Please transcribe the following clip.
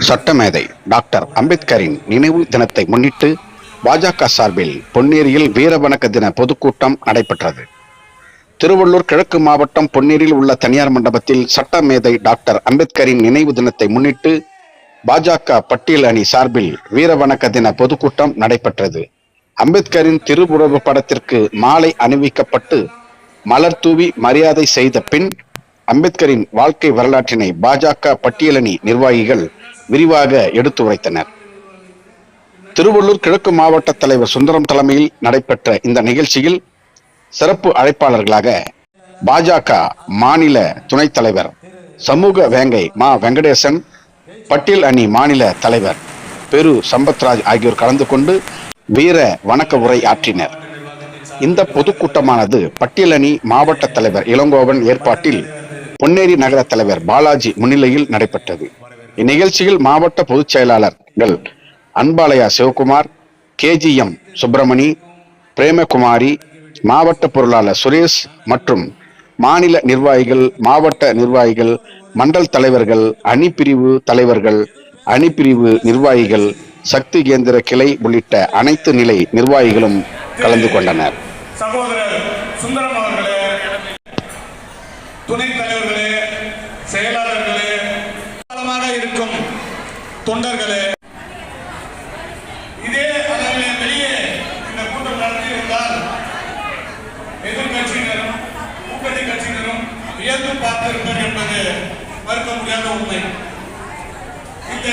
சட்டமேதை டாக்டர் அம்பேத்கரின் நினைவு தினத்தை முன்னிட்டு பாஜக சார்பில் பொன்னேரியில் வீரவணக்க தின பொதுக்கூட்டம் நடைபெற்றது. திருவள்ளூர் கிழக்கு மாவட்டம் பொன்னேரியில் உள்ள தனியார் மண்டபத்தில் சட்டமேதை டாக்டர் அம்பேத்கரின் நினைவு தினத்தை முன்னிட்டு பாஜக பட்டியல் அணி சார்பில் வீரவணக்க தின பொதுக்கூட்டம் நடைபெற்றது. அம்பேத்கரின் திருவுருவ படத்திற்கு மாலை அணிவிக்கப்பட்டு மலர் தூவி மரியாதை செய்த பின் அம்பேத்கரின் வாழ்க்கை வரலாற்றினை பாஜக பட்டியலணி நிர்வாகிகள் விரிவாக எடுத்து உரைத்தனர். திருவள்ளூர் கிழக்கு மாவட்ட தலைவர் சுந்தரம் தலைமையில் நடைபெற்ற இந்த நிகழ்ச்சியில் சிறப்பு அழைப்பாளர்களாக பாஜக மாநில துணைத் தலைவர் சமூக வேங்கை மா வெங்கடேசன், பட்டியல் அணி மாநில தலைவர் பெரு சம்பத்ராஜ் ஆகியோர் கலந்து கொண்டு வீர வணக்க உரை ஆற்றினர். இந்த பொதுக்கூட்டமானது பட்டியல் அணி மாவட்ட தலைவர் இளங்கோவன் ஏற்பாட்டில் பொன்னேரி நகர தலைவர் பாலாஜி முன்னிலையில் நடைபெற்றது. இந்நிகழ்ச்சியில் மாவட்ட பொதுச் செயலாளர்கள் அன்பாலயா சிவகுமார், KGM சுப்பிரமணி, பிரேமகுமாரி, மாவட்ட பொருளாளர் சுரேஷ் மற்றும் மாநில நிர்வாகிகள், மாவட்ட நிர்வாகிகள், மண்டல் தலைவர்கள், அணிப்பிரிவு தலைவர்கள், அணிப்பிரிவு நிர்வாகிகள், சக்தி கேந்திர கிளை உள்ளிட்ட அனைத்து நிலை நிர்வாகிகளும் கலந்து கொண்டனர். சகோதரர் சுந்தரம் அவர்களே, துணைத் தலைவர்களே, செயலாளர்களே, இருக்கும் தொண்டர்களே, இதே அளவிலே வெளியே இந்த கூட்டம் நடத்தியிருந்தால் எதிர்கட்சியினரும் கூட்டணி கட்சியினரும் வியந்து பார்த்திருப்பது என்பது மறுக்க முடியாத உண்மை. இந்த